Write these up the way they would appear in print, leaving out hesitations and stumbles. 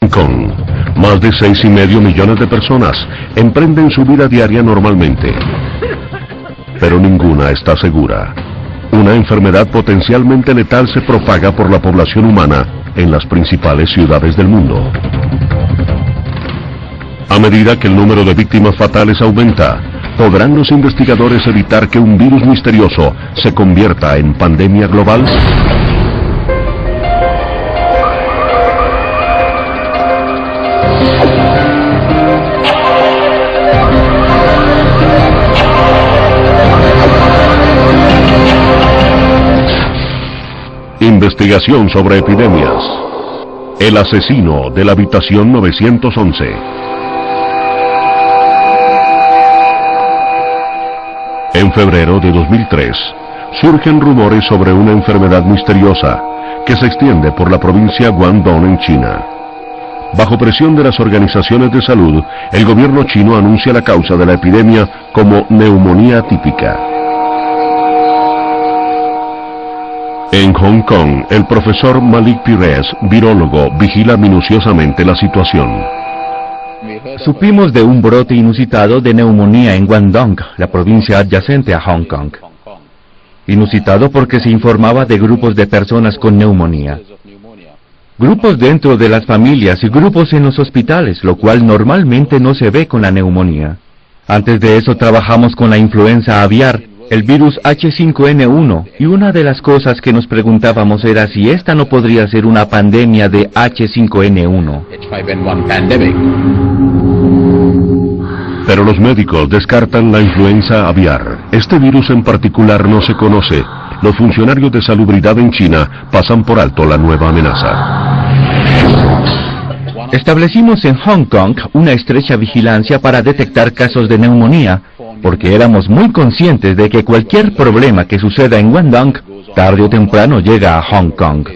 Hong Kong, más de 6,5 millones de personas emprenden su vida diaria normalmente. Pero ninguna está segura. Una enfermedad potencialmente letal se propaga por la población humana en las principales ciudades del mundo. A medida que el número de víctimas fatales aumenta, ¿podrán los investigadores evitar que un virus misterioso se convierta en pandemia global? Investigación sobre epidemias. El asesino de la habitación 911. En febrero de 2003, surgen rumores sobre una enfermedad misteriosa que se extiende por la provincia Guangdong en China. Bajo presión de las organizaciones de salud, el gobierno chino anuncia la causa de la epidemia como neumonía atípica. En Hong Kong, el profesor Malik Pires, virólogo, vigila minuciosamente la situación. Supimos de un brote inusitado de neumonía en Guangdong, la provincia adyacente a Hong Kong. Inusitado porque se informaba de grupos de personas con neumonía. Grupos dentro de las familias y grupos en los hospitales, lo cual normalmente no se ve con la neumonía. Antes de eso trabajamos con la influenza aviar, el virus H5N1, y una de las cosas que nos preguntábamos era si esta no podría ser una pandemia de H5N1. Pero los médicos descartan la influenza aviar. Este virus en particular no se conoce. Los funcionarios de salubridad en China pasan por alto la nueva amenaza. Establecimos en Hong Kong una estrecha vigilancia para detectar casos de neumonía, porque éramos muy conscientes de que cualquier problema que suceda en Guangdong, tarde o temprano llega a Hong Kong.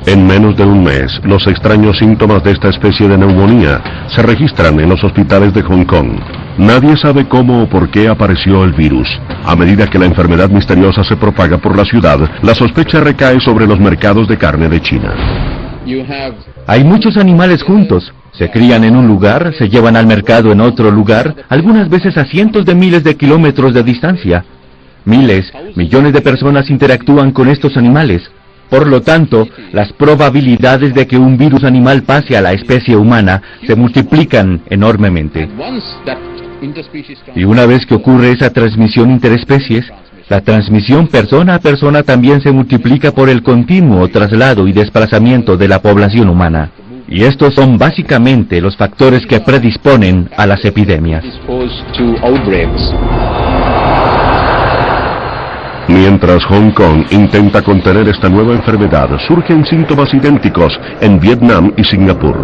En menos de un mes, los extraños síntomas de esta especie de neumonía se registran en los hospitales de Hong Kong. Nadie sabe cómo o por qué apareció el virus. A medida que la enfermedad misteriosa se propaga por la ciudad, la sospecha recae sobre los mercados de carne de China. Hay muchos animales juntos. Se crían en un lugar, se llevan al mercado en otro lugar, algunas veces a cientos de miles de kilómetros de distancia. Miles, millones de personas interactúan con estos animales. Por lo tanto, las probabilidades de que un virus animal pase a la especie humana se multiplican enormemente. Y una vez que ocurre esa transmisión interespecies, la transmisión persona a persona también se multiplica por el continuo traslado y desplazamiento de la población humana. Y estos son básicamente los factores que predisponen a las epidemias. Mientras Hong Kong intenta contener esta nueva enfermedad, surgen síntomas idénticos en Vietnam y Singapur.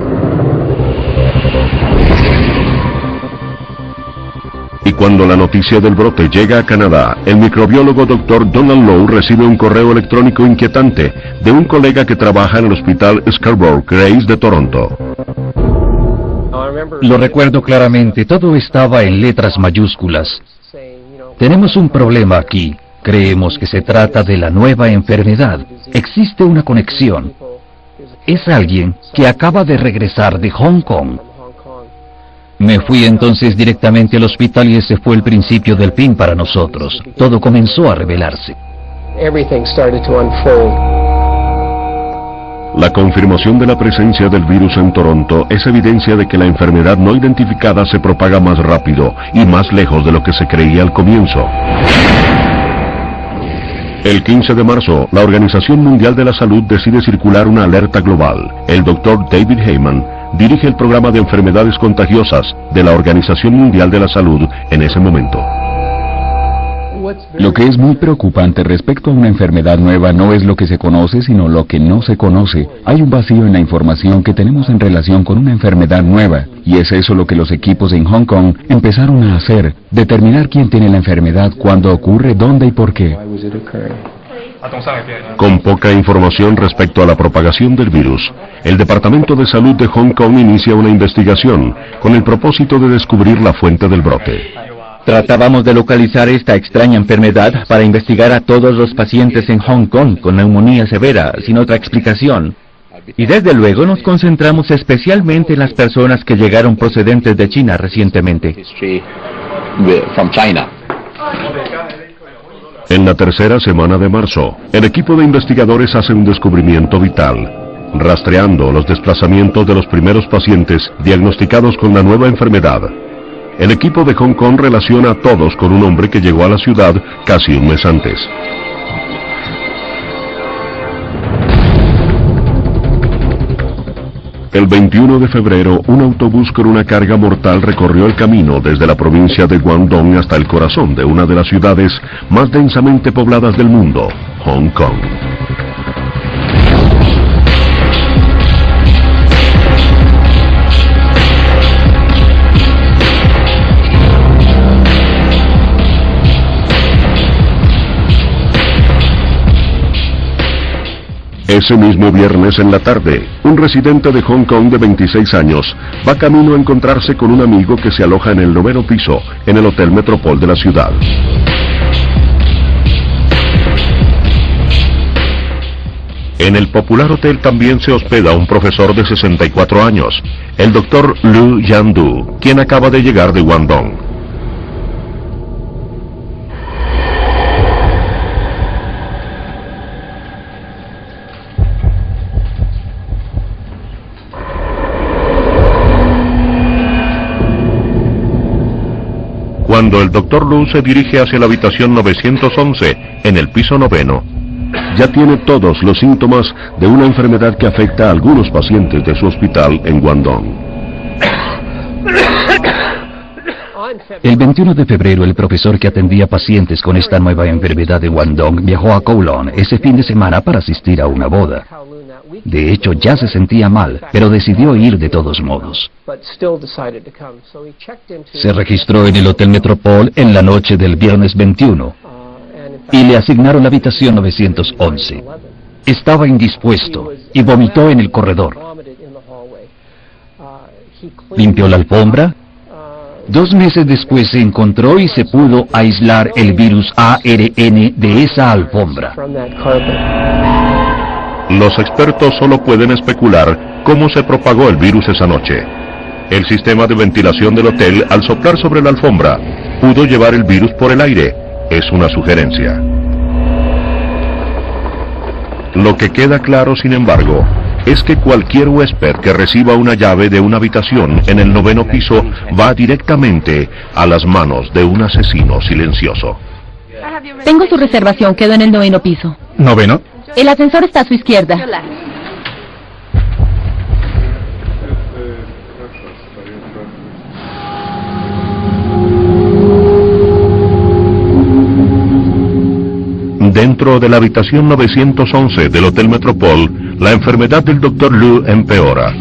Y cuando la noticia del brote llega a Canadá, el microbiólogo Dr. Donald Lowe recibe un correo electrónico inquietante de un colega que trabaja en el hospital Scarborough Grace de Toronto. Lo recuerdo claramente, todo estaba en letras mayúsculas. Tenemos un problema aquí. Creemos que se trata de la nueva enfermedad. Existe una conexión. Es alguien que acaba de regresar de Hong Kong. Me fui entonces directamente al hospital y ese fue el principio del fin para nosotros. Todo comenzó a revelarse. La confirmación de la presencia del virus en Toronto es evidencia de que la enfermedad no identificada se propaga más rápido y más lejos de lo que se creía al comienzo. El 15 de marzo, la Organización Mundial de la Salud decide circular una alerta global. El Dr. David Heyman dirige el programa de enfermedades contagiosas de la Organización Mundial de la Salud en ese momento. Lo que es muy preocupante respecto a una enfermedad nueva no es lo que se conoce, sino lo que no se conoce. Hay un vacío en la información que tenemos en relación con una enfermedad nueva, y es eso lo que los equipos en Hong Kong empezaron a hacer, determinar quién tiene la enfermedad, cuándo ocurre, dónde y por qué. Con poca información respecto a la propagación del virus, el Departamento de Salud de Hong Kong inicia una investigación con el propósito de descubrir la fuente del brote. Tratábamos de localizar esta extraña enfermedad para investigar a todos los pacientes en Hong Kong con neumonía severa, sin otra explicación. Y desde luego nos concentramos especialmente en las personas que llegaron procedentes de China recientemente. En la tercera semana de marzo, el equipo de investigadores hace un descubrimiento vital, rastreando los desplazamientos de los primeros pacientes diagnosticados con la nueva enfermedad. El equipo de Hong Kong relaciona a todos con un hombre que llegó a la ciudad casi un mes antes. El 21 de febrero, un autobús con una carga mortal recorrió el camino desde la provincia de Guangdong hasta el corazón de una de las ciudades más densamente pobladas del mundo, Hong Kong. Ese mismo viernes en la tarde, un residente de Hong Kong de 26 años va camino a encontrarse con un amigo que se aloja en el 9º piso, en el Hotel Metropol de la ciudad. En el popular hotel también se hospeda un profesor de 64 años, el Dr. Liu Yandu, quien acaba de llegar de Guangdong. Cuando el Dr. Lu se dirige hacia la habitación 911, en el piso 9º, ya tiene todos los síntomas de una enfermedad que afecta a algunos pacientes de su hospital en Guangdong. El 21 de febrero, el profesor que atendía pacientes con esta nueva enfermedad de Guangdong viajó a Kowloon ese fin de semana para asistir a una boda. De hecho, ya se sentía mal, pero decidió ir de todos modos. Se registró en el Hotel Metropol en la noche del viernes 21 y le asignaron la habitación 911. Estaba indispuesto y vomitó en el corredor. Limpió la alfombra. 2 meses después se encontró y se pudo aislar el virus ARN de esa alfombra. Los expertos solo pueden especular cómo se propagó el virus esa noche. El sistema de ventilación del hotel, al soplar sobre la alfombra, pudo llevar el virus por el aire. Es una sugerencia. Lo que queda claro, sin embargo, es que cualquier huésped que reciba una llave de una habitación en el 9º piso va directamente a las manos de un asesino silencioso. Tengo su reservación, quedo en el 9º piso. ¿9º? El ascensor está a su izquierda. Dentro de la habitación 911 del Hotel Metropol, la enfermedad del Dr. Liu empeora.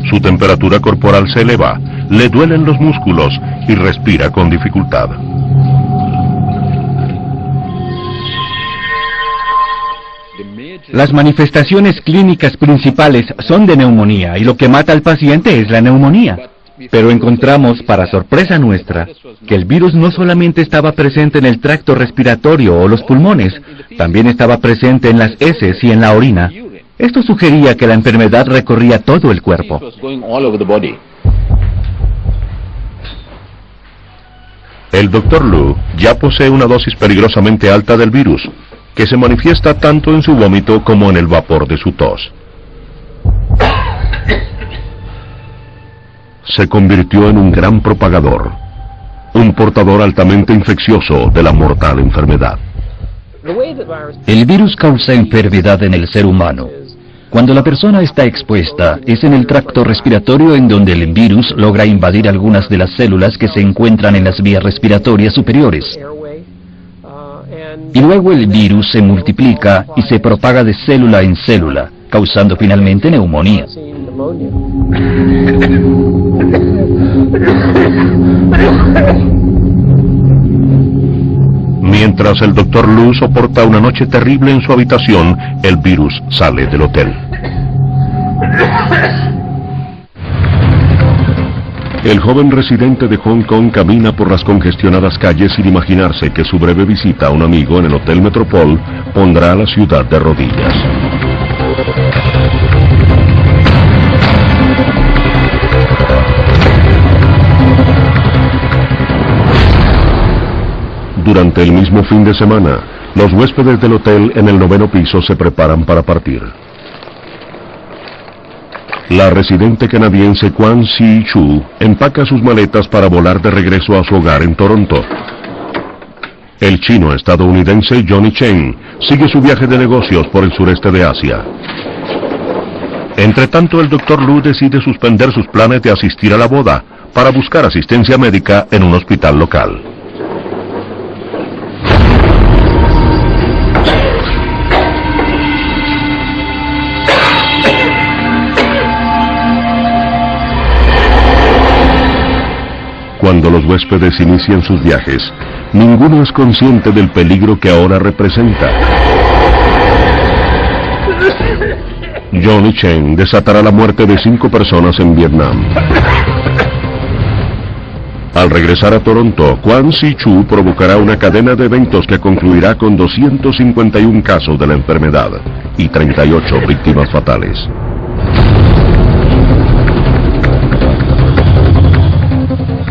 Su temperatura corporal se eleva, le duelen los músculos y respira con dificultad. Las manifestaciones clínicas principales son de neumonía y lo que mata al paciente es la neumonía. Pero encontramos, para sorpresa nuestra, que el virus no solamente estaba presente en el tracto respiratorio o los pulmones, también estaba presente en las heces y en la orina. Esto sugería que la enfermedad recorría todo el cuerpo. El Dr. Liu ya posee una dosis peligrosamente alta del virus, que se manifiesta tanto en su vómito como en el vapor de su tos. Se convirtió en un gran propagador, un portador altamente infeccioso de la mortal enfermedad. El virus causa enfermedad en el ser humano. Cuando la persona está expuesta, es en el tracto respiratorio en donde el virus logra invadir algunas de las células que se encuentran en las vías respiratorias superiores. Y luego el virus se multiplica y se propaga de célula en célula, causando finalmente neumonía. Mientras el Dr. Liu soporta una noche terrible en su habitación, el virus sale del hotel. El joven residente de Hong Kong camina por las congestionadas calles sin imaginarse que su breve visita a un amigo en el Hotel Metropole pondrá a la ciudad de rodillas. Durante el mismo fin de semana, los huéspedes del hotel en el 9º piso se preparan para partir. La residente canadiense Kwan Si-Chu empaca sus maletas para volar de regreso a su hogar en Toronto. El chino estadounidense Johnny Chen sigue su viaje de negocios por el sureste de Asia. Entretanto, el Dr. Lu decide suspender sus planes de asistir a la boda para buscar asistencia médica en un hospital local. Cuando los huéspedes inician sus viajes, ninguno es consciente del peligro que ahora representa. Johnny Chen desatará la muerte de 5 personas en Vietnam. Al regresar a Toronto, Kwan Si-Chu provocará una cadena de eventos que concluirá con 251 casos de la enfermedad y 38 víctimas fatales.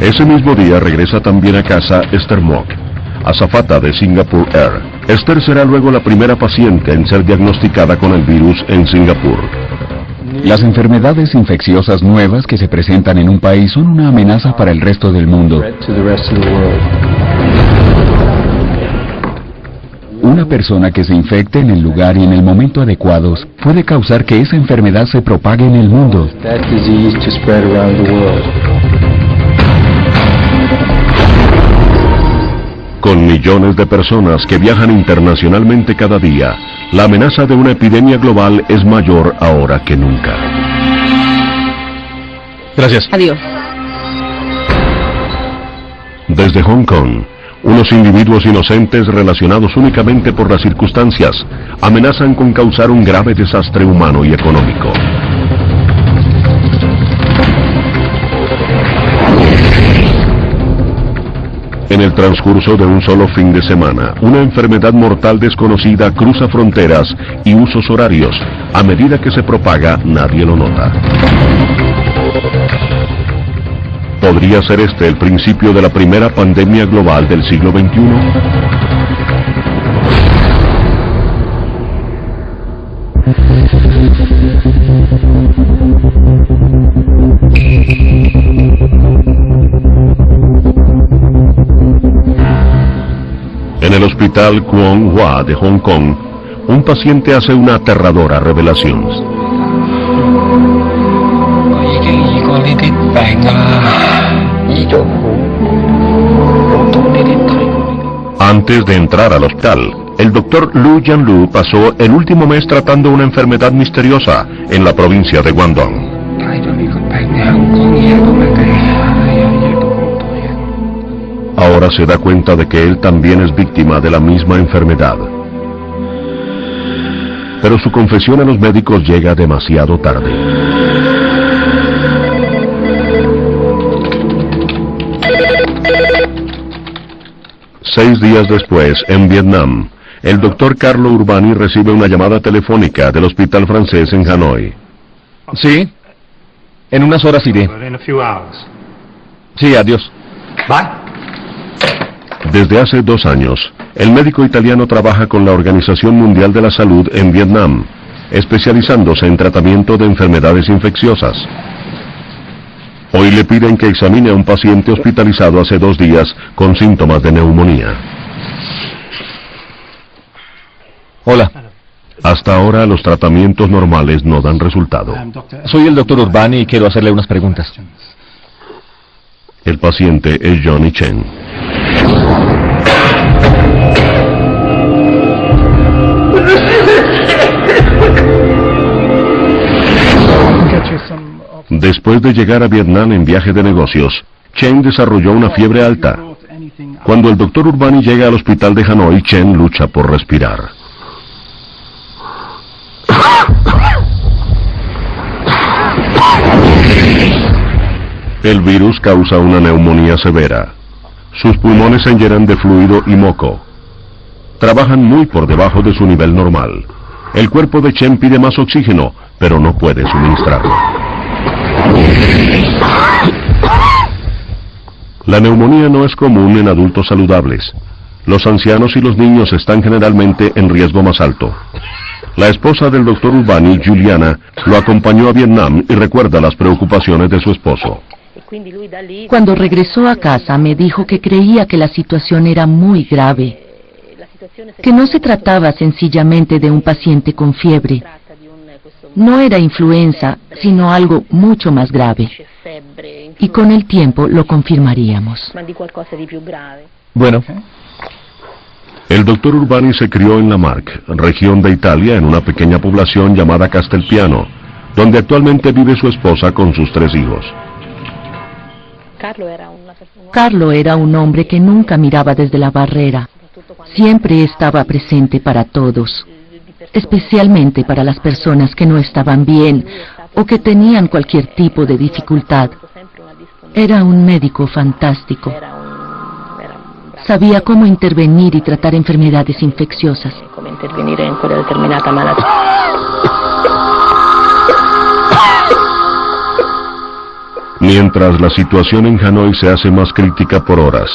Ese mismo día regresa también a casa Esther Mok, azafata de Singapore Air. Esther será luego la primera paciente en ser diagnosticada con el virus en Singapur. Las enfermedades infecciosas nuevas que se presentan en un país son una amenaza para el resto del mundo. Una persona que se infecte en el lugar y en el momento adecuados puede causar que esa enfermedad se propague en el mundo. Con millones de personas que viajan internacionalmente cada día, la amenaza de una epidemia global es mayor ahora que nunca. Gracias. Adiós. Desde Hong Kong, unos individuos inocentes relacionados únicamente por las circunstancias amenazan con causar un grave desastre humano y económico. En el transcurso de un solo fin de semana, una enfermedad mortal desconocida cruza fronteras y usos horarios. A medida que se propaga, nadie lo nota. ¿Podría ser este el principio de la primera pandemia global del siglo XXI? En el hospital Kwong Hua de Hong Kong, un paciente hace una aterradora revelación. Antes de entrar al hospital, el doctor Lu Jianlu pasó el último mes tratando una enfermedad misteriosa en la provincia de Guangdong. Ahora se da cuenta de que él también es víctima de la misma enfermedad. Pero su confesión a los médicos llega demasiado tarde. Seis días después, en Vietnam, el doctor Carlo Urbani recibe una llamada telefónica del hospital francés en Hanoi. Sí. En unas horas iré. Sí, adiós. Desde hace 2 años, el médico italiano trabaja con la Organización Mundial de la Salud en Vietnam, especializándose en tratamiento de enfermedades infecciosas. Hoy le piden que examine a un paciente hospitalizado hace 2 días con síntomas de neumonía. Hola. Hasta ahora los tratamientos normales no dan resultado. Soy el doctor Urbani y quiero hacerle unas preguntas. El paciente es Johnny Chen. Después de llegar a Vietnam en viaje de negocios, Chen desarrolló una fiebre alta. Cuando el doctor Urbani llega al hospital de Hanoi, Chen lucha por respirar. El virus causa una neumonía severa. Sus pulmones se llenan de fluido y moco. Trabajan muy por debajo de su nivel normal. El cuerpo de Chen pide más oxígeno, pero no puede suministrarlo. La neumonía no es común en adultos saludables. Los ancianos y los niños están generalmente en riesgo más alto. La esposa del Dr. Urbani, Juliana, lo acompañó a Vietnam y recuerda las preocupaciones de su esposo. Cuando regresó a casa me dijo que creía que la situación era muy grave, que no se trataba sencillamente de un paciente con fiebre. No era influenza, sino algo mucho más grave. Y con el tiempo lo confirmaríamos. Bueno, El Dr. Urbani se crió en La Marque, región de Italia, en una pequeña población llamada Castelpiano, donde actualmente vive su esposa con sus 3 hijos. Carlo era un hombre que nunca miraba desde la barrera. Siempre estaba presente para todos, especialmente para las personas que no estaban bien o que tenían cualquier tipo de dificultad. Era un médico fantástico. Sabía cómo intervenir y tratar enfermedades infecciosas. Mientras la situación en Hanoi se hace más crítica por horas.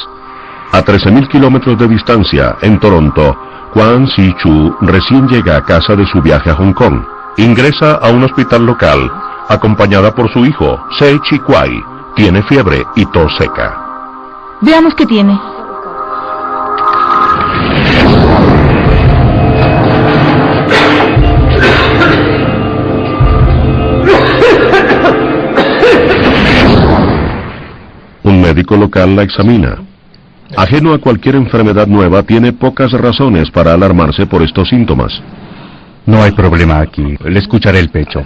A 13.000 kilómetros de distancia, en Toronto, Kwan Si-Chu recién llega a casa de su viaje a Hong Kong. Ingresa a un hospital local, acompañada por su hijo, Se Chi-Kwai. Tiene fiebre y tos seca. Veamos qué tiene. Un médico local la examina. Ajeno a cualquier enfermedad nueva, tiene pocas razones para alarmarse por estos síntomas. no hay problema aquí. Le escucharé el pecho.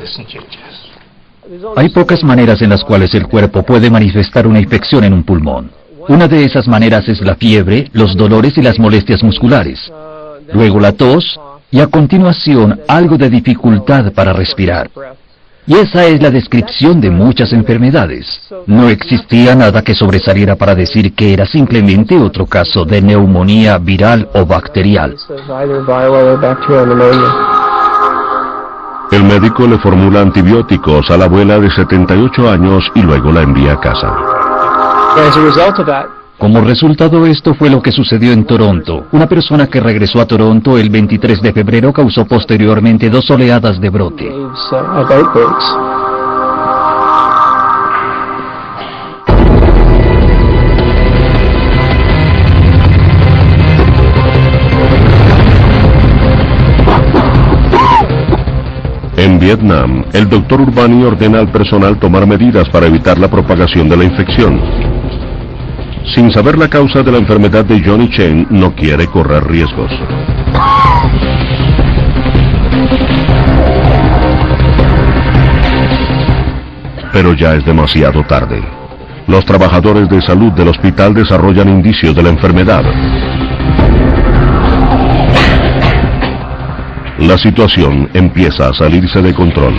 Hay pocas maneras en las cuales el cuerpo puede manifestar una infección en un pulmón. Una de esas maneras es la fiebre, los dolores y las molestias musculares. Luego la tos y a continuación algo de dificultad para respirar. Y esa es la descripción de muchas enfermedades. No existía nada que sobresaliera para decir que era simplemente otro caso de neumonía viral o bacterial. El médico le formula antibióticos a la abuela de 78 años y luego la envía a casa. Como resultado, esto fue lo que sucedió en Toronto. Una persona que regresó a Toronto el 23 de febrero causó posteriormente 2 oleadas de brote. En Vietnam, el Dr. Urbani ordena al personal tomar medidas para evitar la propagación de la infección. Sin saber la causa de la enfermedad de Johnny Chen, no quiere correr riesgos. Pero ya es demasiado tarde. Los trabajadores de salud del hospital desarrollan indicios de la enfermedad. La situación empieza a salirse de control.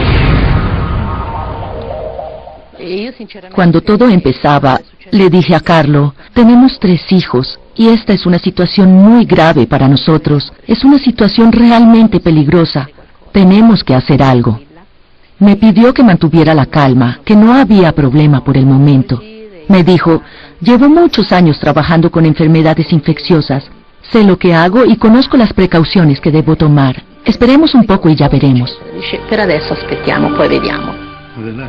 Cuando todo empezaba, le dije a Carlo, tenemos 3 hijos y esta es una situación muy grave para nosotros. Es una situación realmente peligrosa. Tenemos que hacer algo. Me pidió que mantuviera la calma, que no había problema por el momento. Me dijo, llevo muchos años trabajando con enfermedades infecciosas. Sé lo que hago y conozco las precauciones que debo tomar. Esperemos un poco y ya veremos.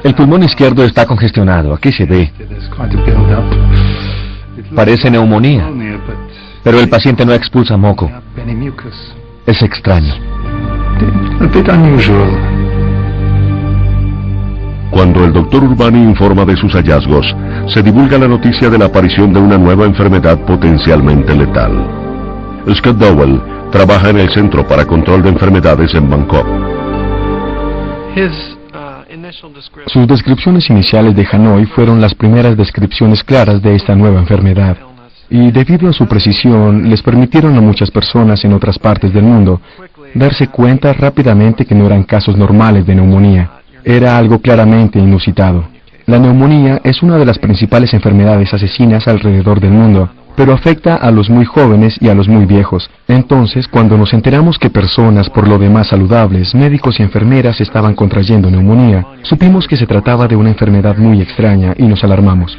El pulmón izquierdo está congestionado. Aquí se ve. Parece neumonía. Pero el paciente no expulsa moco. Es extraño. Cuando el Dr. Urbani informa de sus hallazgos, se divulga la noticia de la aparición de una nueva enfermedad potencialmente letal. Scott Dowell trabaja en el Centro para Control de Enfermedades en Bangkok. Sus descripciones iniciales de Hanoi fueron las primeras descripciones claras de esta nueva enfermedad, y debido a su precisión les permitieron a muchas personas en otras partes del mundo darse cuenta rápidamente que no eran casos normales de neumonía. Era algo claramente inusitado. La neumonía es una de las principales enfermedades asesinas alrededor del mundo, pero afecta a los muy jóvenes y a los muy viejos. Entonces, cuando nos enteramos que personas por lo demás saludables, médicos y enfermeras estaban contrayendo neumonía, supimos que se trataba de una enfermedad muy extraña y nos alarmamos.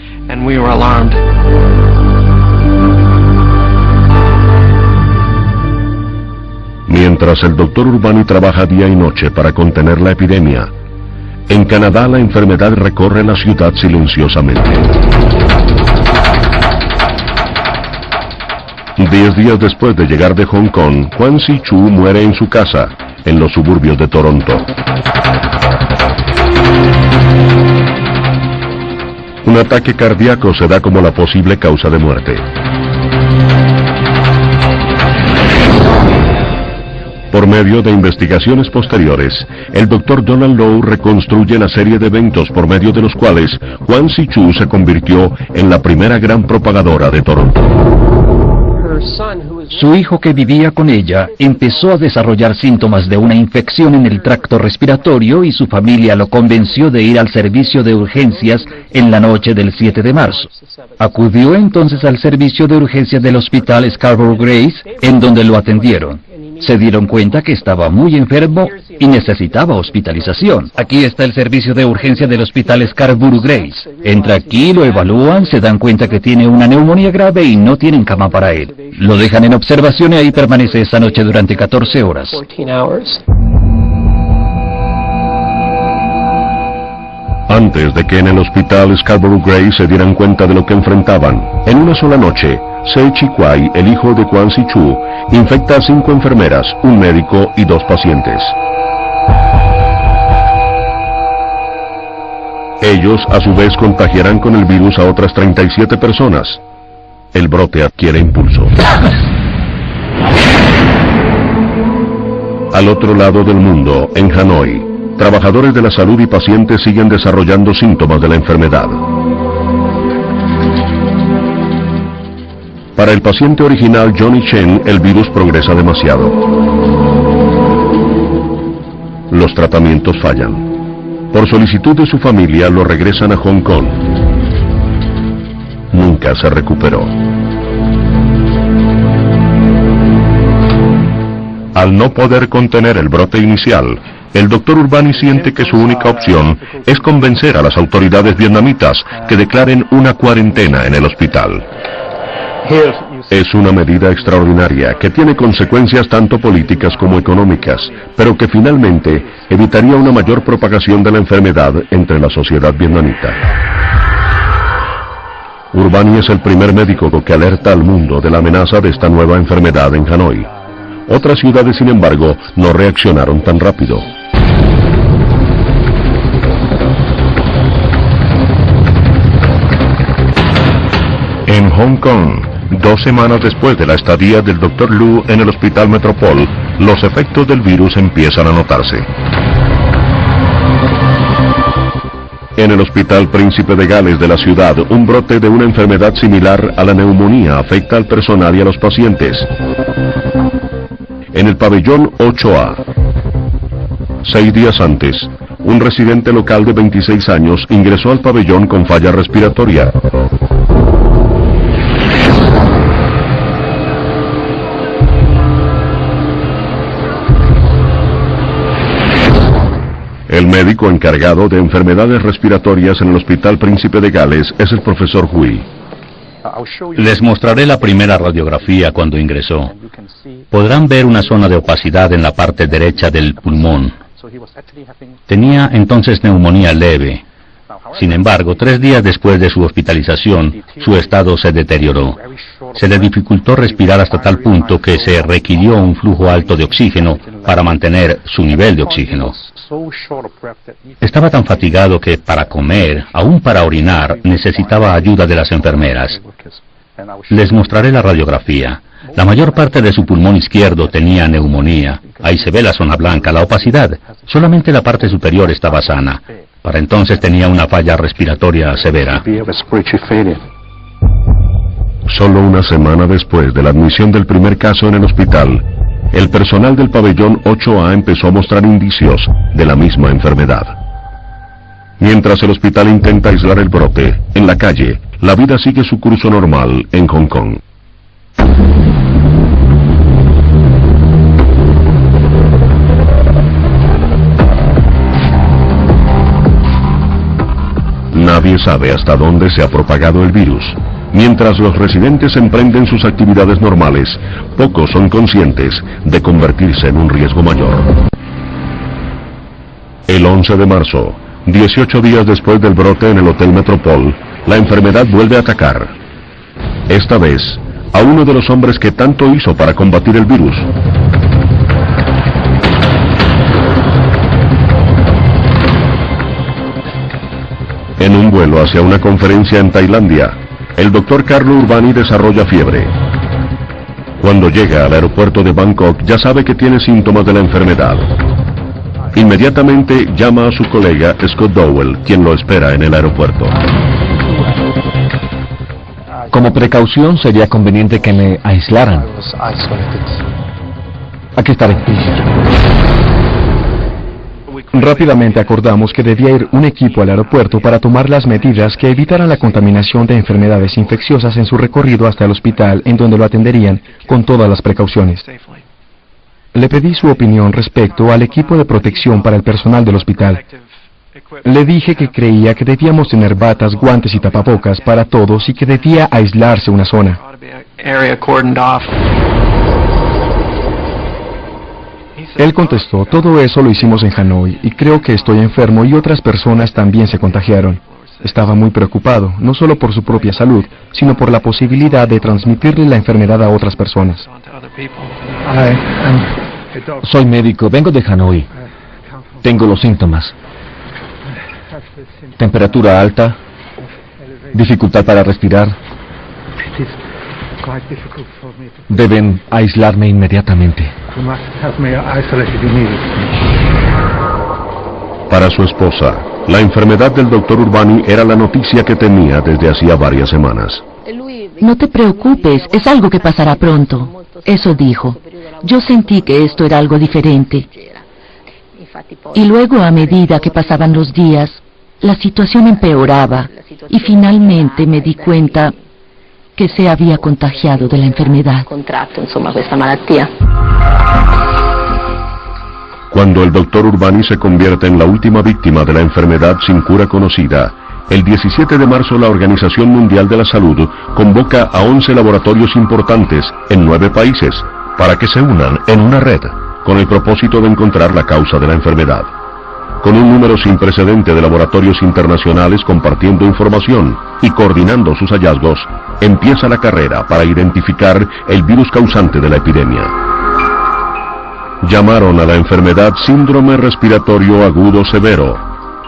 Mientras el doctor Urbani trabaja día y noche para contener la epidemia, en Canadá la enfermedad recorre la ciudad silenciosamente. 10 días después de llegar de Hong Kong, Kwan Si-Chu muere en su casa, en los suburbios de Toronto. Un ataque cardíaco se da como la posible causa de muerte. Por medio de investigaciones posteriores, el Dr. Donald Low reconstruye la serie de eventos por medio de los cuales Kwan Si-Chu se convirtió en la primera gran propagadora de Toronto. Su hijo, que vivía con ella, empezó a desarrollar síntomas de una infección en el tracto respiratorio y su familia lo convenció de ir al servicio de urgencias en la noche del 7 de marzo. Acudió entonces al servicio de urgencias del hospital Scarborough Grace, en donde lo atendieron. Se dieron cuenta que estaba muy enfermo y necesitaba hospitalización. Aquí está el servicio de urgencia del hospital Scarborough Grace. Entra aquí, lo evalúan, se dan cuenta que tiene una neumonía grave y no tienen cama para él. Lo dejan en observación y ahí permanece esa noche durante 14 horas. Antes de que en el hospital Scarborough Grace se dieran cuenta de lo que enfrentaban, en una sola noche, Se Chi-Kwai, el hijo de Kwan Si-Chu, infecta a 5 enfermeras, un médico y 2 pacientes. Ellos, a su vez, contagiarán con el virus a otras 37 personas. El brote adquiere impulso. Al otro lado del mundo, en Hanoi, trabajadores de la salud y pacientes siguen desarrollando síntomas de la enfermedad. Para el paciente original Johnny Chen, el virus progresa demasiado. Los tratamientos fallan. Por solicitud de su familia, lo regresan a Hong Kong. Nunca se recuperó. Al no poder contener el brote inicial, el Dr. Urbani siente que su única opción es convencer a las autoridades vietnamitas que declaren una cuarentena en el hospital. Es una medida extraordinaria que tiene consecuencias tanto políticas como económicas, pero que finalmente evitaría una mayor propagación de la enfermedad entre la sociedad vietnamita. Urbani es el primer médico que alerta al mundo de la amenaza de esta nueva enfermedad en Hanoi. Otras ciudades, sin embargo, no reaccionaron tan rápido. En Hong Kong, 2 semanas después de la estadía del Dr. Lu en el Hospital Metropol, los efectos del virus empiezan a notarse. En el Hospital Príncipe de Gales de la ciudad, un brote de una enfermedad similar a la neumonía afecta al personal y a los pacientes. En el pabellón 8A, 6 días antes, un residente local de 26 años ingresó al pabellón con falla respiratoria. El médico encargado de enfermedades respiratorias en el Hospital Príncipe de Gales es el profesor Hui. Les mostraré la primera radiografía cuando ingresó. Podrán ver una zona de opacidad en la parte derecha del pulmón. Tenía entonces neumonía leve. Sin embargo, 3 días después de su hospitalización, su estado se deterioró. Se le dificultó respirar hasta tal punto que se requirió un flujo alto de oxígeno para mantener su nivel de oxígeno. Estaba tan fatigado que para comer, aún para orinar, necesitaba ayuda de las enfermeras. Les mostraré la radiografía. La mayor parte de su pulmón izquierdo tenía neumonía. Ahí se ve la zona blanca, la opacidad. Solamente la parte superior estaba sana. Para entonces tenía una falla respiratoria severa. Solo una semana después de la admisión del primer caso en el hospital, el personal del pabellón 8A empezó a mostrar indicios de la misma enfermedad. Mientras el hospital intenta aislar el brote, en la calle, la vida sigue su curso normal en Hong Kong. Nadie sabe hasta dónde se ha propagado el virus. Mientras los residentes emprenden sus actividades normales, pocos son conscientes de convertirse en un riesgo mayor. El 11 de marzo, 18 días después del brote en el Hotel Metropol, la enfermedad vuelve a atacar. Esta vez, a uno de los hombres que tanto hizo para combatir el virus. En un vuelo hacia una conferencia en Tailandia, el doctor Carlo Urbani desarrolla fiebre. Cuando llega al aeropuerto de Bangkok, ya sabe que tiene síntomas de la enfermedad. Inmediatamente llama a su colega Scott Dowell, quien lo espera en el aeropuerto. Como precaución sería conveniente que me aislaran. Aquí estaré. Rápidamente acordamos que debía ir un equipo al aeropuerto para tomar las medidas que evitaran la contaminación de enfermedades infecciosas en su recorrido hasta el hospital, en donde lo atenderían con todas las precauciones. Le pedí su opinión respecto al equipo de protección para el personal del hospital. Le dije que creía que debíamos tener batas, guantes y tapabocas para todos y que debía aislarse una zona. Él contestó, todo eso lo hicimos en Hanoi y creo que estoy enfermo y otras personas también se contagiaron. Estaba muy preocupado, no solo por su propia salud, sino por la posibilidad de transmitirle la enfermedad a otras personas. Soy médico, vengo de Hanoi. Tengo los síntomas. Temperatura alta, dificultad para respirar. Deben aislarme inmediatamente. Para su esposa, la enfermedad del doctor Urbani era la noticia que temía desde hacía varias semanas. No te preocupes, es algo que pasará pronto. Eso dijo. Yo sentí que esto era algo diferente. Y luego, a medida que pasaban los días, la situación empeoraba y finalmente me di cuenta que se había contagiado de la enfermedad. Cuando el doctor Urbani se convierte en la última víctima de la enfermedad sin cura conocida, el 17 de marzo la Organización Mundial de la Salud convoca a 11 laboratorios importantes en 9 países para que se unan en una red con el propósito de encontrar la causa de la enfermedad. Con un número sin precedente de laboratorios internacionales compartiendo información y coordinando sus hallazgos, empieza la carrera para identificar el virus causante de la epidemia. Llamaron a la enfermedad síndrome respiratorio agudo severo.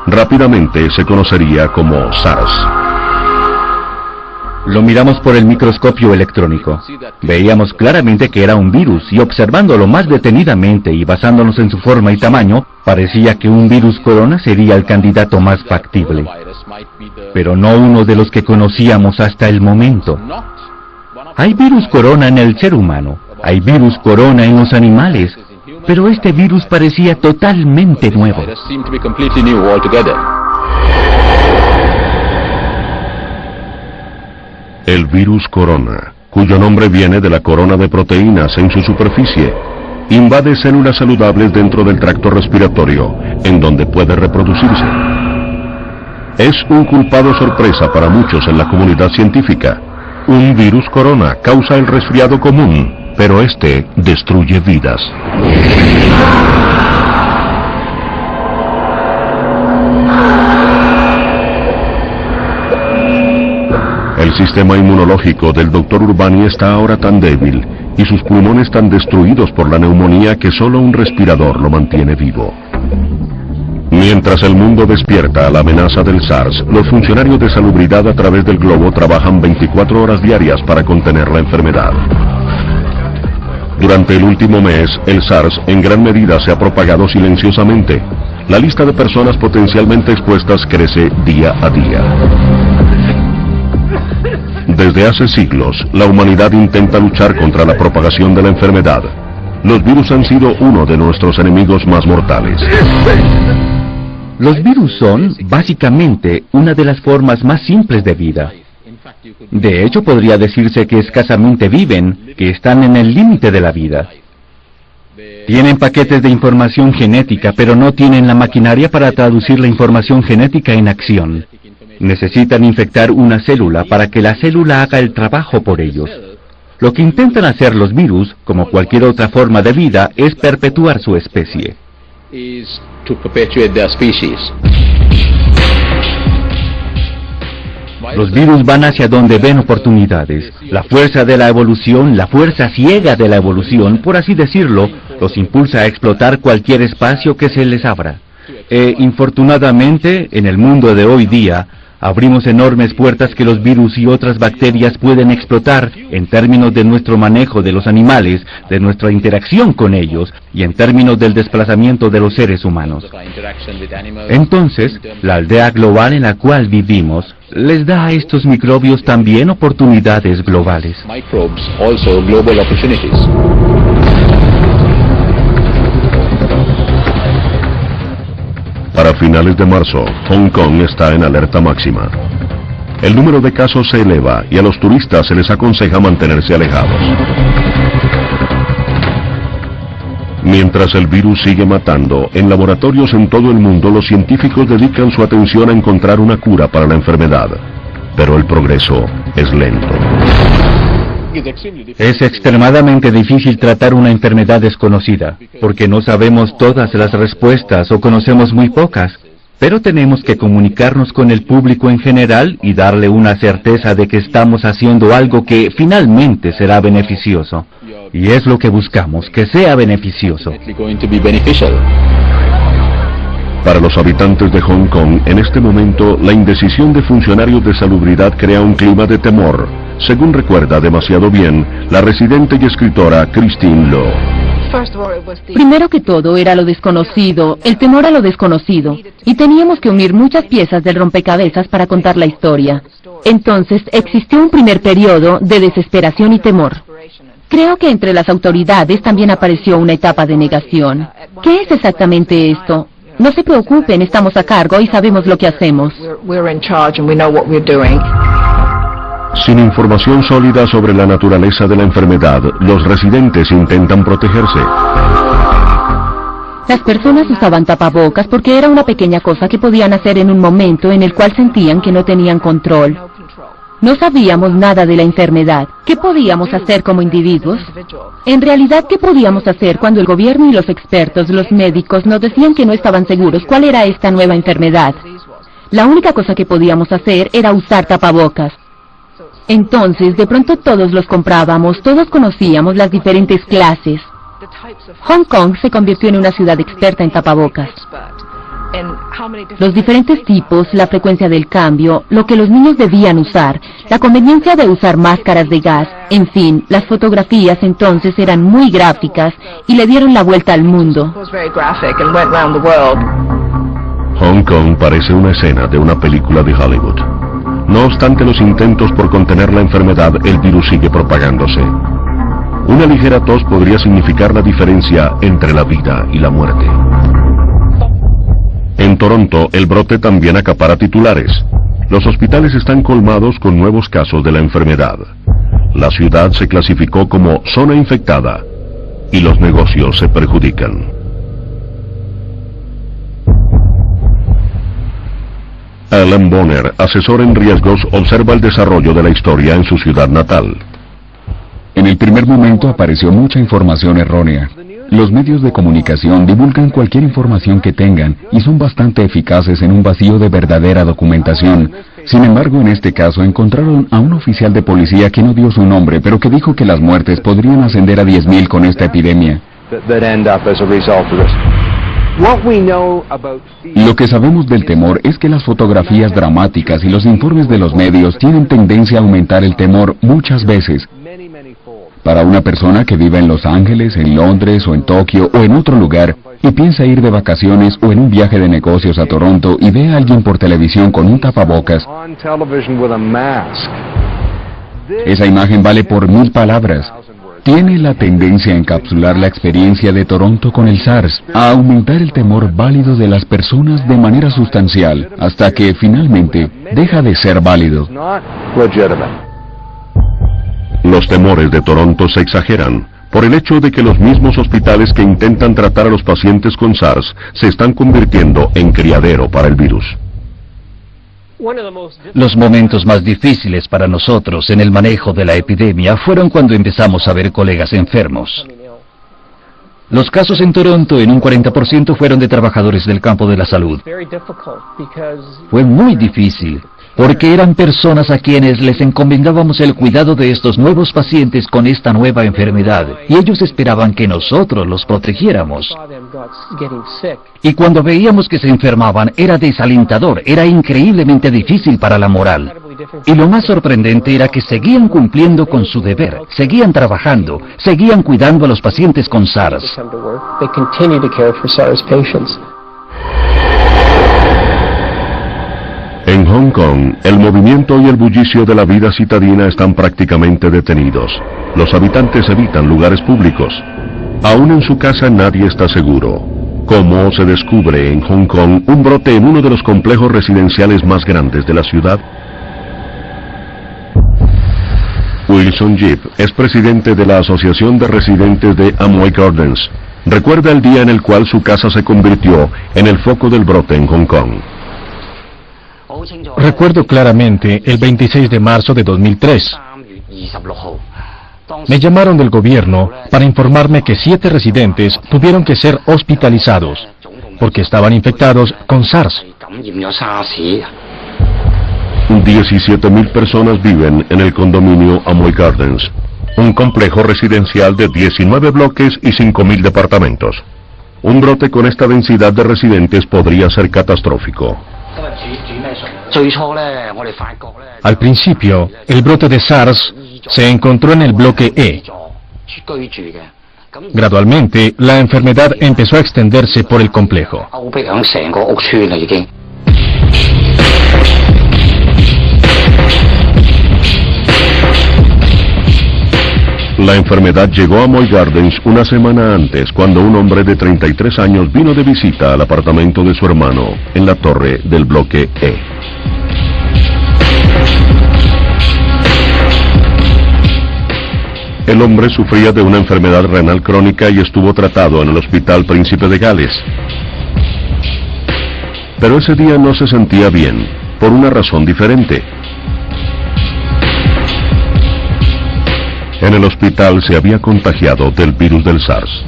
Rápidamente se conocería como SARS. Lo miramos por el microscopio electrónico. Veíamos claramente que era un virus y observándolo más detenidamente y basándonos en su forma y tamaño, parecía que un virus corona sería el candidato más factible. Pero no uno de los que conocíamos hasta el momento. Hay virus corona en el ser humano, hay virus corona en los animales, pero este virus parecía totalmente nuevo. El virus corona, cuyo nombre viene de la corona de proteínas en su superficie, invade células saludables dentro del tracto respiratorio, en donde puede reproducirse. Es un culpado sorpresa para muchos en la comunidad científica. Un virus corona causa el resfriado común, pero este destruye vidas. El sistema inmunológico del doctor Urbani está ahora tan débil y sus pulmones tan destruidos por la neumonía que solo un respirador lo mantiene vivo. Mientras el mundo despierta a la amenaza del SARS, los funcionarios de salubridad a través del globo trabajan 24 horas diarias para contener la enfermedad. Durante el último mes, el SARS en gran medida se ha propagado silenciosamente. La lista de personas potencialmente expuestas crece día a día. Desde hace siglos, la humanidad intenta luchar contra la propagación de la enfermedad. Los virus han sido uno de nuestros enemigos más mortales. Los virus son, básicamente, una de las formas más simples de vida. De hecho, podría decirse que escasamente viven, que están en el límite de la vida. Tienen paquetes de información genética, pero no tienen la maquinaria para traducir la información genética en acción. Necesitan infectar una célula para que la célula haga el trabajo por ellos. Lo que intentan hacer los virus, como cualquier otra forma de vida, es perpetuar su especie. Los virus van hacia donde ven oportunidades. La fuerza de la evolución, la fuerza ciega de la evolución, por así decirlo, los impulsa a explotar cualquier espacio que se les abra. Infortunadamente, en el mundo de hoy día, abrimos enormes puertas que los virus y otras bacterias pueden explotar en términos de nuestro manejo de los animales, de nuestra interacción con ellos y en términos del desplazamiento de los seres humanos. Entonces, la aldea global en la cual vivimos les da a estos microbios también oportunidades globales. Para finales de marzo, Hong Kong está en alerta máxima. El número de casos se eleva y a los turistas se les aconseja mantenerse alejados. Mientras el virus sigue matando, en laboratorios en todo el mundo los científicos dedican su atención a encontrar una cura para la enfermedad. Pero el progreso es lento. Es extremadamente difícil tratar una enfermedad desconocida, porque no sabemos todas las respuestas o conocemos muy pocas, pero tenemos que comunicarnos con el público en general y darle una certeza de que estamos haciendo algo que finalmente será beneficioso. Y es lo que buscamos, que sea beneficioso. Para los habitantes de Hong Kong, en este momento, la indecisión de funcionarios de salubridad crea un clima de temor, según recuerda demasiado bien la residente y escritora Christine Law. Primero que todo era lo desconocido, el temor a lo desconocido, y teníamos que unir muchas piezas del rompecabezas para contar la historia. Entonces existió un primer periodo de desesperación y temor. Creo que entre las autoridades también apareció una etapa de negación. ¿Qué es exactamente esto? No se preocupen, estamos a cargo y sabemos lo que hacemos. Sin información sólida sobre la naturaleza de la enfermedad, los residentes intentan protegerse. Las personas usaban tapabocas porque era una pequeña cosa que podían hacer en un momento en el cual sentían que no tenían control. No sabíamos nada de la enfermedad. ¿Qué podíamos hacer como individuos? En realidad, ¿qué podíamos hacer cuando el gobierno y los expertos, los médicos, nos decían que no estaban seguros cuál era esta nueva enfermedad? La única cosa que podíamos hacer era usar tapabocas. Entonces, de pronto todos los comprábamos, todos conocíamos las diferentes clases. Hong Kong se convirtió en una ciudad experta en tapabocas. Los diferentes tipos, la frecuencia del cambio, lo que los niños debían usar, la conveniencia de usar máscaras de gas, en fin, las fotografías entonces eran muy gráficas y le dieron la vuelta al mundo. Hong Kong parece una escena de una película de Hollywood. No obstante los intentos por contener la enfermedad, el virus sigue propagándose. Una ligera tos podría significar la diferencia entre la vida y la muerte. En Toronto, el brote también acapara titulares. Los hospitales están colmados con nuevos casos de la enfermedad. La ciudad se clasificó como zona infectada y los negocios se perjudican. Alan Bonner, asesor en riesgos, observa el desarrollo de la historia en su ciudad natal. En el primer momento apareció mucha información errónea. Los medios de comunicación divulgan cualquier información que tengan y son bastante eficaces en un vacío de verdadera documentación. Sin embargo, en este caso encontraron a un oficial de policía que no dio su nombre, pero que dijo que las muertes podrían ascender a 10,000 con esta epidemia. Lo que sabemos del temor es que las fotografías dramáticas y los informes de los medios tienen tendencia a aumentar el temor muchas veces. Para una persona que vive en Los Ángeles, en Londres o en Tokio o en otro lugar y piensa ir de vacaciones o en un viaje de negocios a Toronto y ve a alguien por televisión con un tapabocas, esa imagen vale por 1000 palabras. tiene la tendencia a encapsular la experiencia de Toronto con el SARS, a aumentar el temor válido de las personas de manera sustancial, hasta que finalmente deja de ser válido. Los temores de Toronto se exageran por el hecho de que los mismos hospitales que intentan tratar a los pacientes con SARS se están convirtiendo en criadero para el virus. Los momentos más difíciles para nosotros en el manejo de la epidemia fueron cuando empezamos a ver colegas enfermos. Los casos en Toronto en un 40% fueron de trabajadores del campo de la salud. Fue muy difícil, porque eran personas a quienes les encomendábamos el cuidado de estos nuevos pacientes con esta nueva enfermedad, y ellos esperaban que nosotros los protegiéramos. Y cuando veíamos que se enfermaban, era desalentador, era increíblemente difícil para la moral. Y lo más sorprendente era que seguían cumpliendo con su deber, seguían trabajando, seguían cuidando a los pacientes con SARS. En Hong Kong, el movimiento y el bullicio de la vida citadina están prácticamente detenidos. Los habitantes evitan lugares públicos. Aún en su casa nadie está seguro. ¿Cómo se descubre en Hong Kong un brote en uno de los complejos residenciales más grandes de la ciudad? Wilson Yip es presidente de la Asociación de Residentes de Amoy Gardens. Recuerda el día en el cual su casa se convirtió en el foco del brote en Hong Kong. Recuerdo claramente el 26 de marzo de 2003. Me llamaron del gobierno para informarme que 7 residentes tuvieron que ser hospitalizados porque estaban infectados con SARS. 17,000 personas viven en el condominio Amoy Gardens, un complejo residencial de 19 bloques y 5,000 departamentos. Un brote con esta densidad de residentes podría ser catastrófico. Al principio, el brote de SARS se encontró en el bloque E. Gradualmente, la enfermedad empezó a extenderse por el complejo. La enfermedad llegó a Amoy Gardens una semana antes, cuando un hombre de 33 años vino de visita al apartamento de su hermano en la torre del bloque E. El hombre sufría de una enfermedad renal crónica y estuvo tratado en el Hospital Príncipe de Gales. Pero ese día no se sentía bien, por una razón diferente. En el hospital se había contagiado del virus del SARS.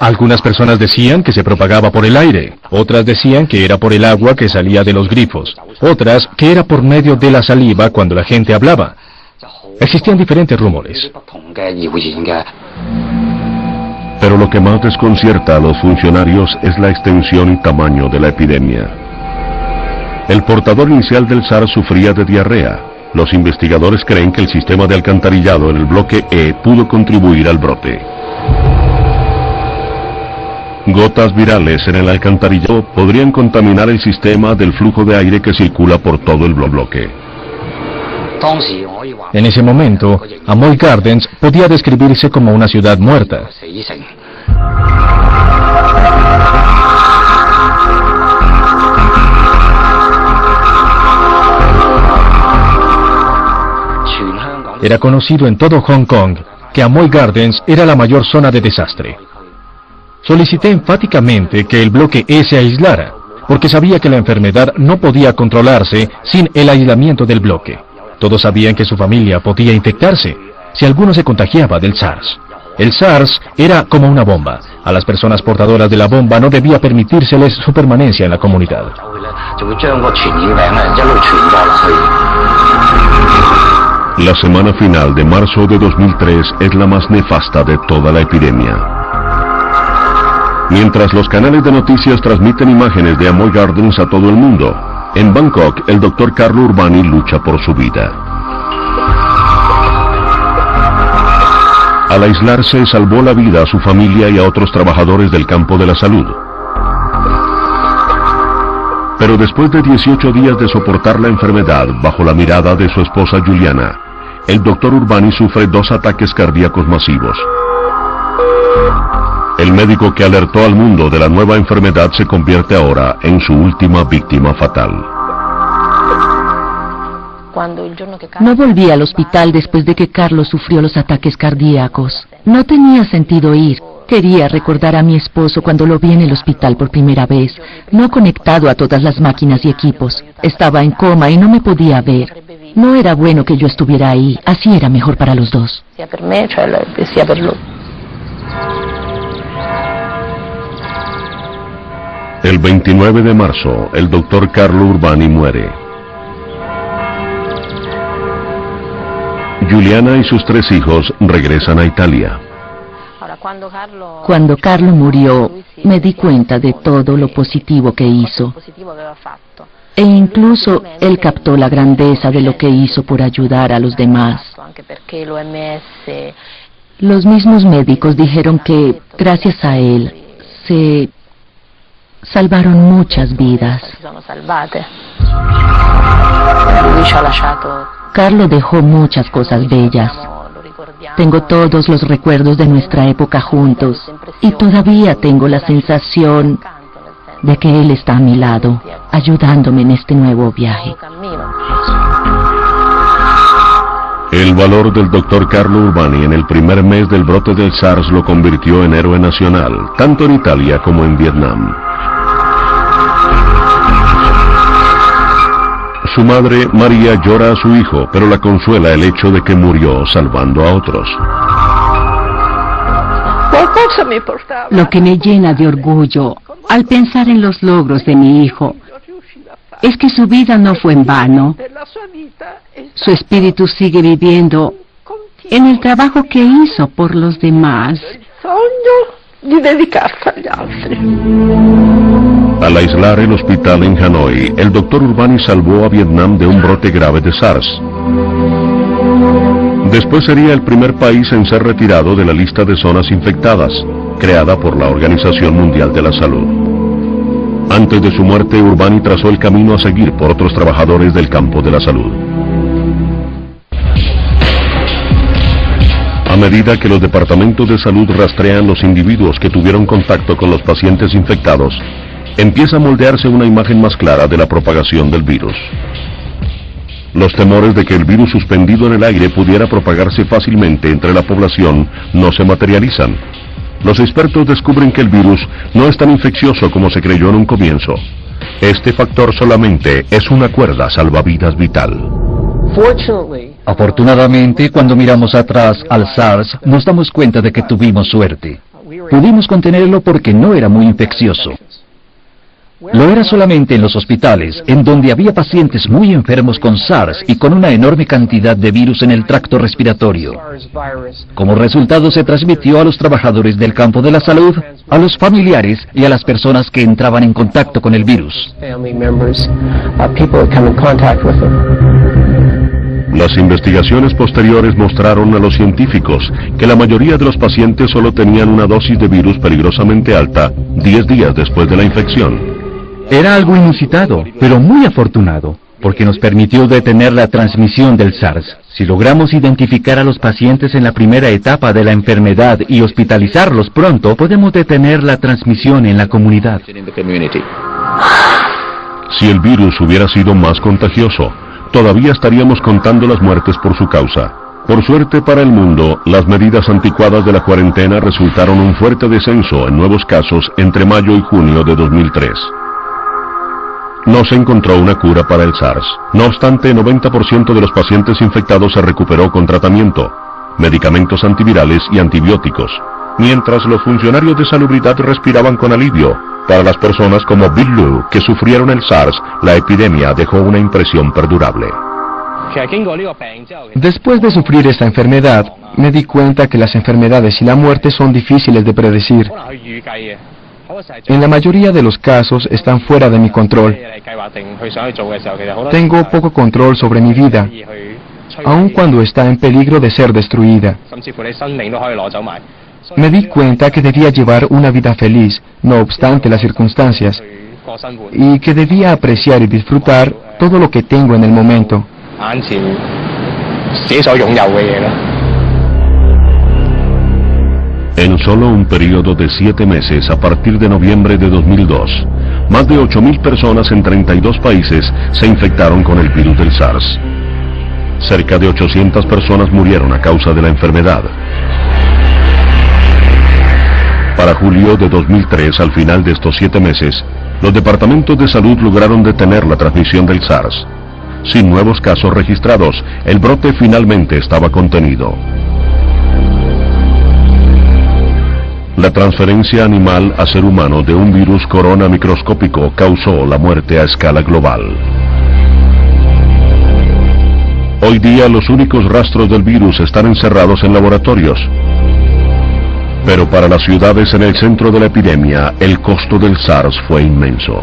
Algunas personas decían que se propagaba por el aire, otras decían que era por el agua que salía de los grifos, otras que era por medio de la saliva cuando la gente hablaba. Existían diferentes rumores. Pero lo que más desconcierta a los funcionarios es la extensión y tamaño de la epidemia. El portador inicial del SARS sufría de diarrea. Los investigadores creen que el sistema de alcantarillado en el bloque E pudo contribuir al brote. Gotas virales en el alcantarillado podrían contaminar el sistema del flujo de aire que circula por todo el bloque. En ese momento, Amoy Gardens podía describirse como una ciudad muerta. Era conocido en todo Hong Kong que Amoy Gardens era la mayor zona de desastre. Solicité enfáticamente que el bloque E se aislara, porque sabía que la enfermedad no podía controlarse sin el aislamiento del bloque. Todos sabían que su familia podía infectarse si alguno se contagiaba del SARS. El SARS era como una bomba. A las personas portadoras de la bomba no debía permitírseles su permanencia en la comunidad. La semana final de marzo de 2003 es la más nefasta de toda la epidemia. Mientras los canales de noticias transmiten imágenes de Amoy Gardens a todo el mundo, en Bangkok el Dr. Carlo Urbani lucha por su vida. Al aislarse salvó la vida a su familia y a otros trabajadores del campo de la salud. Pero después de 18 días de soportar la enfermedad bajo la mirada de su esposa Juliana, el doctor Urbani sufre 2 ataques cardíacos masivos. El médico que alertó al mundo de la nueva enfermedad se convierte ahora en su última víctima fatal. No volví al hospital después de que Carlos sufrió los ataques cardíacos. No tenía sentido ir. Quería recordar a mi esposo cuando lo vi en el hospital por primera vez, no conectado a todas las máquinas y equipos. Estaba en coma y no me podía ver. No era bueno que yo estuviera ahí, así era mejor para los dos. El 29 de marzo, el doctor Carlo Urbani muere. Juliana y sus 3 hijos regresan a Italia. Cuando Carlo murió, me di cuenta de todo lo positivo que hizo. E incluso él captó la grandeza de lo que hizo por ayudar a los demás. Los mismos médicos dijeron que, gracias a él, se salvaron muchas vidas. Carlo dejó muchas cosas bellas. Tengo todos los recuerdos de nuestra época juntos y todavía tengo la sensación de que él está a mi lado, ayudándome en este nuevo viaje. El valor del doctor Carlo Urbani en el primer mes del brote del SARS lo convirtió en héroe nacional, tanto en Italia como en Vietnam. Su madre, María, llora a su hijo, pero la consuela el hecho de que murió salvando a otros. Lo que me llena de orgullo al pensar en los logros de mi hijo es que su vida no fue en vano. Su espíritu sigue viviendo en el trabajo que hizo por los demás. Al aislar el hospital en Hanoi, el doctor Urbani salvó a Vietnam de un brote grave de SARS. Después sería el primer país en ser retirado de la lista de zonas infectadas, creada por la Organización Mundial de la Salud. Antes de su muerte, Urbani trazó el camino a seguir por otros trabajadores del campo de la salud. A medida que los departamentos de salud rastrean los individuos que tuvieron contacto con los pacientes infectados, empieza a moldearse una imagen más clara de la propagación del virus. Los temores de que el virus suspendido en el aire pudiera propagarse fácilmente entre la población no se materializan. Los expertos descubren que el virus no es tan infeccioso como se creyó en un comienzo. Este factor solamente es una cuerda salvavidas vital. Afortunadamente, cuando miramos atrás al SARS, nos damos cuenta de que tuvimos suerte. Pudimos contenerlo porque no era muy infeccioso. Lo era solamente en los hospitales, en donde había pacientes muy enfermos con SARS y con una enorme cantidad de virus en el tracto respiratorio. Como resultado, se transmitió a los trabajadores del campo de la salud, a los familiares y a las personas que entraban en contacto con el virus. Las investigaciones posteriores mostraron a los científicos que la mayoría de los pacientes solo tenían una dosis de virus peligrosamente alta 10 días después de la infección. Era algo inusitado, pero muy afortunado, porque nos permitió detener la transmisión del SARS. Si logramos identificar a los pacientes en la primera etapa de la enfermedad y hospitalizarlos pronto, podemos detener la transmisión en la comunidad. Si el virus hubiera sido más contagioso, todavía estaríamos contando las muertes por su causa. Por suerte para el mundo, las medidas anticuadas de la cuarentena resultaron un fuerte descenso en nuevos casos entre mayo y junio de 2003. No se encontró una cura para el SARS. No obstante, 90% de los pacientes infectados se recuperó con tratamiento, medicamentos antivirales y antibióticos, mientras los funcionarios de salubridad respiraban con alivio. Para las personas como Bill Liu, que sufrieron el SARS, la epidemia dejó una impresión perdurable. Después de sufrir esta enfermedad, me di cuenta que las enfermedades y la muerte son difíciles de predecir. En la mayoría de los casos están fuera de mi control. Tengo poco control sobre mi vida, aun cuando está en peligro de ser destruida. Me di cuenta que debía llevar una vida feliz, no obstante las circunstancias, y que debía apreciar y disfrutar todo lo que tengo en el momento. En solo un periodo de 7 meses, a partir de noviembre de 2002, más de 8.000 personas en 32 países se infectaron con el virus del SARS. Cerca de 800 personas murieron a causa de la enfermedad. Para julio de 2003, al final de estos 7 meses, los departamentos de salud lograron detener la transmisión del SARS. Sin nuevos casos registrados, el brote finalmente estaba contenido. La transferencia animal a ser humano de un virus corona microscópico causó la muerte a escala global. Hoy día los únicos rastros del virus están encerrados en laboratorios. Pero para las ciudades en el centro de la epidemia, el costo del SARS fue inmenso.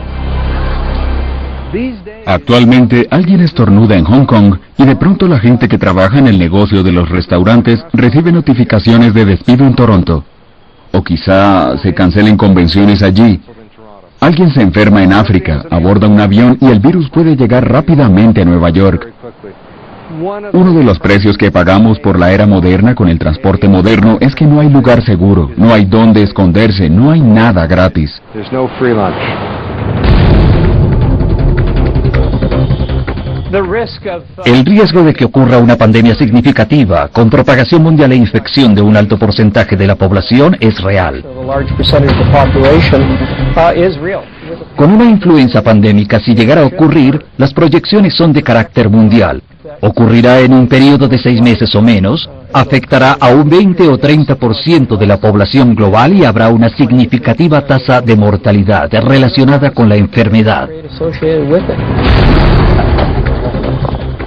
Actualmente alguien estornuda en Hong Kong y de pronto la gente que trabaja en el negocio de los restaurantes recibe notificaciones de despido en Toronto. O quizá se cancelen convenciones allí. Alguien se enferma en África, aborda un avión y el virus puede llegar rápidamente a Nueva York. Uno de los precios que pagamos por la era moderna con el transporte moderno es que no hay lugar seguro, no hay dónde esconderse, no hay nada gratis. El riesgo de que ocurra una pandemia significativa, con propagación mundial e infección de un alto porcentaje de la población, es real. Con una influenza pandémica, si llegara a ocurrir, las proyecciones son de carácter mundial. Ocurrirá en un periodo de 6 meses o menos, afectará a un 20 o 30% de la población global y habrá una significativa tasa de mortalidad relacionada con la enfermedad.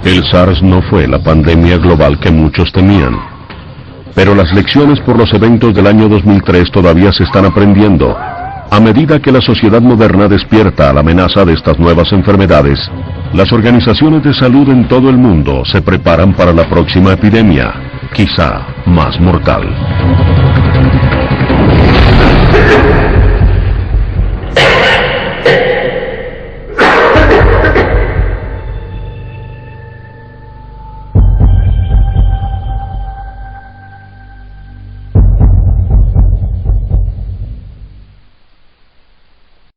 El SARS no fue la pandemia global que muchos temían. Pero las lecciones por los eventos del año 2003 todavía se están aprendiendo. A medida que la sociedad moderna despierta a la amenaza de estas nuevas enfermedades, las organizaciones de salud en todo el mundo se preparan para la próxima epidemia, quizá más mortal.